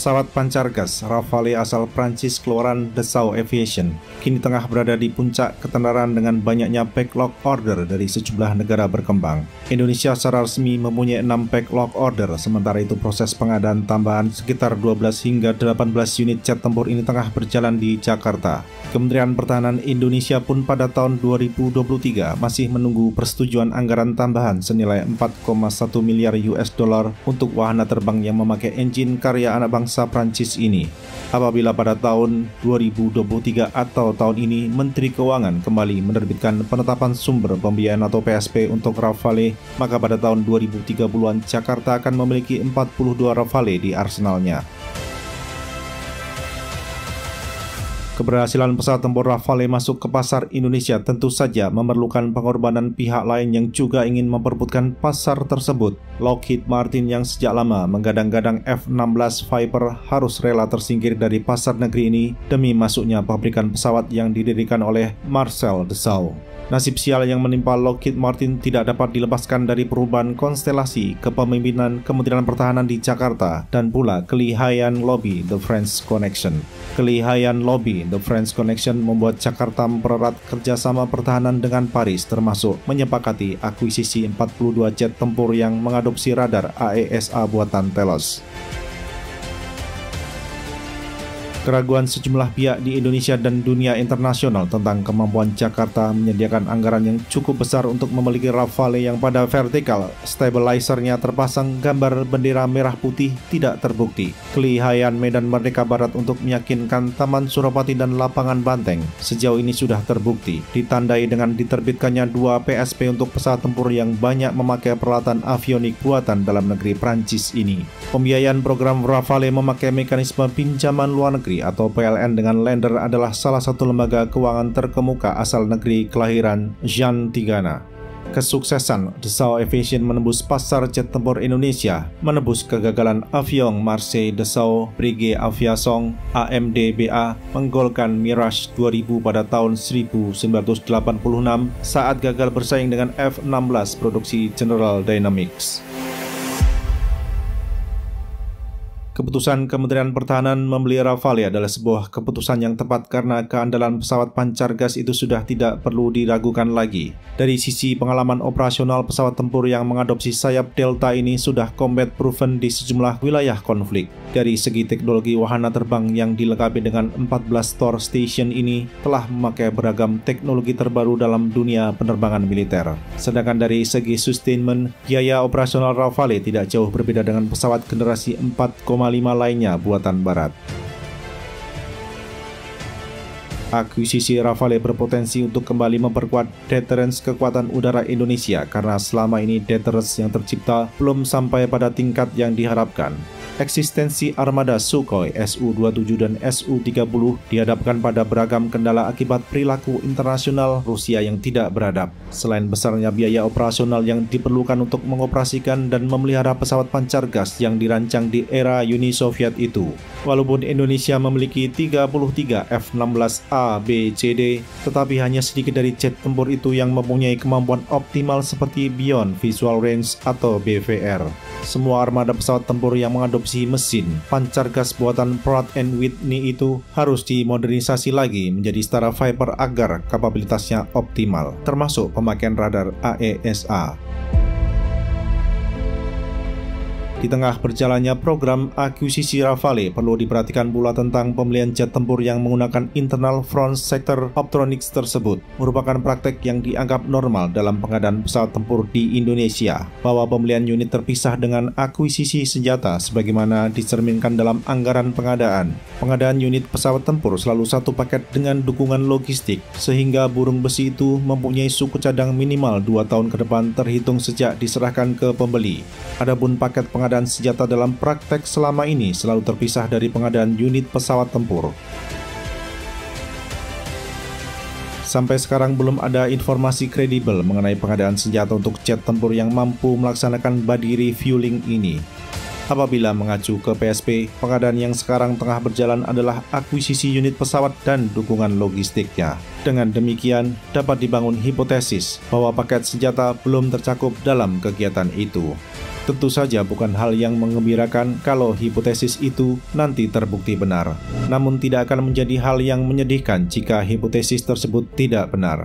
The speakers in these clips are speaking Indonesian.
Pesawat pancargas Rafale asal Prancis keluaran Dassault Aviation kini tengah berada di puncak ketenaran dengan banyaknya backlog order dari sejumlah negara berkembang. Indonesia secara resmi mempunyai 6 backlog order, sementara itu proses pengadaan tambahan sekitar 12 hingga 18 unit jet tempur ini tengah berjalan di Jakarta. Kementerian Pertahanan Indonesia pun pada tahun 2023 masih menunggu persetujuan anggaran tambahan senilai 4,1 miliar US dollar untuk wahana terbang yang memakai engine karya anak bangsa Prancis ini. Apabila pada tahun 2023 atau tahun ini Menteri Keuangan kembali menerbitkan penetapan sumber pembiayaan atau PSP untuk Rafale, maka pada tahun 2030-an Jakarta akan memiliki 42 Rafale di arsenalnya. Keberhasilan pesawat tempur Rafale masuk ke pasar Indonesia tentu saja memerlukan pengorbanan pihak lain yang juga ingin memperebutkan pasar tersebut. Lockheed Martin yang sejak lama menggadang-gadang F-16 Viper harus rela tersingkir dari pasar negeri ini demi masuknya pabrikan pesawat yang didirikan oleh Marcel Dassault. Nasib sial yang menimpa Lockheed Martin tidak dapat dilepaskan dari perubahan konstelasi kepemimpinan Kementerian Pertahanan di Jakarta dan pula kelihayan lobby The French Connection. Kelihayan lobby The French Connection membuat Jakarta mempererat kerjasama pertahanan dengan Paris, termasuk menyepakati akuisisi 42 jet tempur yang mengadopsi radar AESA buatan Telos. Keraguan sejumlah pihak di Indonesia dan dunia internasional tentang kemampuan Jakarta menyediakan anggaran yang cukup besar untuk memiliki Rafale yang pada vertikal stabilizernya terpasang gambar bendera merah putih tidak terbukti. Kelihayan Medan Merdeka Barat untuk meyakinkan Taman Suropati dan Lapangan Banteng sejauh ini sudah terbukti, ditandai dengan diterbitkannya 2 PSP untuk pesawat tempur yang banyak memakai peralatan avionik buatan dalam negeri Prancis ini. Pembiayaan program Rafale memakai mekanisme pinjaman luar negeri atau PLN dengan lender adalah salah satu lembaga keuangan terkemuka asal negeri kelahiran Jean Tigana. Kesuksesan Dassault Aviation menembus pasar jet tempur Indonesia, menebus kegagalan Avion Marseille Dassault Breguet Aviation AMD-BA menggolkan Mirage 2000 pada tahun 1986 saat gagal bersaing dengan F-16 produksi General Dynamics. Keputusan Kementerian Pertahanan membeli Rafale adalah sebuah keputusan yang tepat karena keandalan pesawat pancargas itu sudah tidak perlu diragukan lagi. Dari sisi pengalaman operasional, pesawat tempur yang mengadopsi sayap Delta ini sudah combat proven di sejumlah wilayah konflik. Dari segi teknologi, wahana terbang yang dilengkapi dengan 14 Tor Station ini telah memakai beragam teknologi terbaru dalam dunia penerbangan militer. Sedangkan dari segi sustainment, biaya operasional Rafale tidak jauh berbeda dengan pesawat generasi 4,5 lainnya buatan barat. Akuisisi Rafale berpotensi untuk kembali memperkuat deterrence kekuatan udara Indonesia karena selama ini deterrence yang tercipta belum sampai pada tingkat yang diharapkan. Eksistensi armada Sukhoi Su-27 dan Su-30 dihadapkan pada beragam kendala akibat perilaku internasional Rusia yang tidak beradab. Selain besarnya biaya operasional yang diperlukan untuk mengoperasikan dan memelihara pesawat pancargas yang dirancang di era Uni Soviet itu. Walaupun Indonesia memiliki 33 F-16A, B, C, D, tetapi hanya sedikit dari jet tempur itu yang mempunyai kemampuan optimal seperti Beyond Visual Range atau BVR. Semua armada pesawat tempur yang mengadopsi mesin pancargas buatan Pratt & Whitney itu harus dimodernisasi lagi menjadi setara Viper agar kapabilitasnya optimal, termasuk pemakaian radar AESA. Di tengah berjalannya program akuisisi Rafale, perlu diperhatikan pula tentang pembelian jet tempur yang menggunakan internal front sector optronics tersebut. Merupakan praktek yang dianggap normal dalam pengadaan pesawat tempur di Indonesia, bahwa pembelian unit terpisah dengan akuisisi senjata sebagaimana dicerminkan dalam anggaran pengadaan. Pengadaan unit pesawat tempur selalu satu paket dengan dukungan logistik, sehingga burung besi itu mempunyai suku cadang minimal 2 tahun ke depan terhitung sejak diserahkan ke pembeli. Adapun paket pengadaan senjata dalam praktek selama ini selalu terpisah dari pengadaan unit pesawat tempur. Sampai sekarang belum ada informasi kredibel mengenai pengadaan senjata untuk jet tempur yang mampu melaksanakan body refueling ini. Apabila mengacu ke PSP, pengadaan yang sekarang tengah berjalan adalah akuisisi unit pesawat dan dukungan logistiknya. Dengan demikian, dapat dibangun hipotesis bahwa paket senjata belum tercakup dalam kegiatan itu. Tentu saja bukan hal yang mengembirakan kalau hipotesis itu nanti terbukti benar. Namun tidak akan menjadi hal yang menyedihkan jika hipotesis tersebut tidak benar.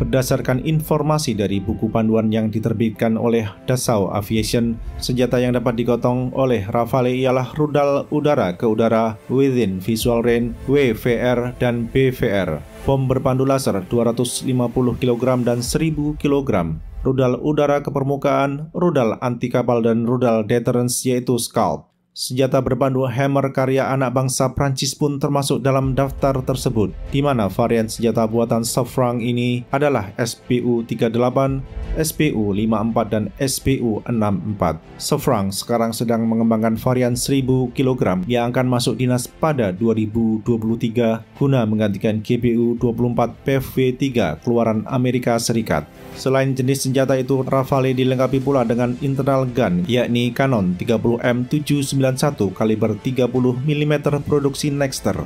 Berdasarkan informasi dari buku panduan yang diterbitkan oleh Dassault Aviation, senjata yang dapat digotong oleh Rafale ialah rudal udara ke udara Within Visual Range (WVR) dan BVR, bom berpandu laser 250 kg dan 1000 kg, rudal udara ke permukaan, rudal anti kapal dan rudal deterrence yaitu Scalp. Senjata berpandu Hammer karya anak bangsa Prancis pun termasuk dalam daftar tersebut, di mana varian senjata buatan Safran ini adalah SPU-38, SPU-54, dan SPU-64. Safran sekarang sedang mengembangkan varian 1000 kg yang akan masuk dinas pada 2023 guna menggantikan GPU-24 PV-3 keluaran Amerika Serikat. Selain jenis senjata itu, Rafale dilengkapi pula dengan internal gun, yakni Cannon 30M791 kaliber 30 mm produksi Nexter.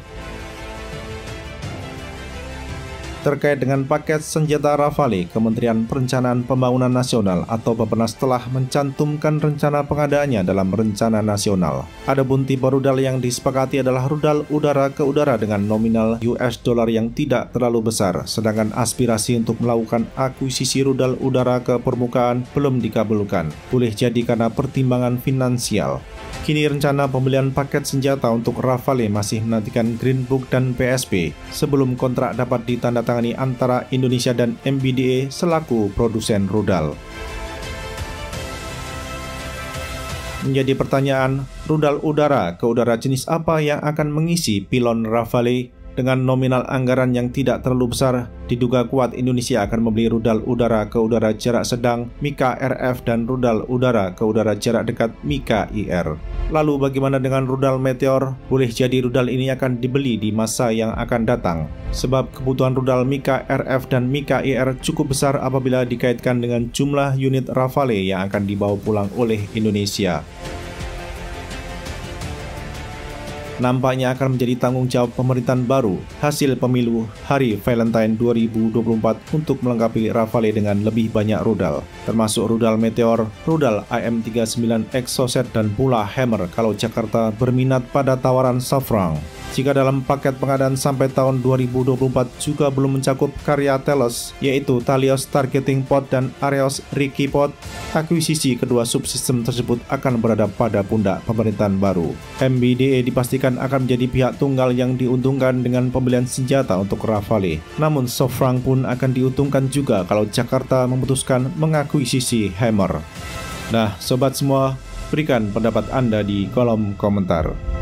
Terkait dengan paket senjata Rafale, Kementerian Perencanaan Pembangunan Nasional atau Bappenas telah mencantumkan rencana pengadaannya dalam rencana nasional. Adapun tipe rudal yang disepakati adalah rudal udara ke udara dengan nominal US dollar yang tidak terlalu besar, sedangkan aspirasi untuk melakukan akuisisi rudal udara ke permukaan belum dikabulkan. Boleh jadi karena pertimbangan finansial. Kini rencana pembelian paket senjata untuk Rafale masih menantikan Green Book dan PSP sebelum kontrak dapat ditandatangani antara Indonesia dan MBDA selaku produsen rudal. Menjadi pertanyaan, rudal udara ke udara jenis apa yang akan mengisi pilon Rafale? Dengan nominal anggaran yang tidak terlalu besar, diduga kuat Indonesia akan membeli rudal udara ke udara jarak sedang Mika RF dan rudal udara ke udara jarak dekat Mika IR. Lalu bagaimana dengan rudal Meteor? Boleh jadi rudal ini akan dibeli di masa yang akan datang, sebab kebutuhan rudal Mika RF dan Mika IR cukup besar apabila dikaitkan dengan jumlah unit Rafale yang akan dibawa pulang oleh Indonesia. Nampaknya akan menjadi tanggung jawab pemerintahan baru hasil pemilu hari Valentine 2024 untuk melengkapi Rafale dengan lebih banyak rudal, termasuk rudal Meteor, rudal AIM-39 Exocet, dan pula Hammer kalau Jakarta berminat pada tawaran Safran. Jika dalam paket pengadaan sampai tahun 2024 juga belum mencakup karya Telos, yaitu Thalios Targeting Pod dan Areos Reiki Pod, akuisisi kedua subsistem tersebut akan berada pada pundak pemerintahan baru. MBDA dipastikan akan menjadi pihak tunggal yang diuntungkan dengan pembelian senjata untuk Rafale. Namun Safran pun akan diuntungkan juga kalau Jakarta memutuskan mengakuisisi Hammer. Nah, sobat semua, berikan pendapat Anda di kolom komentar.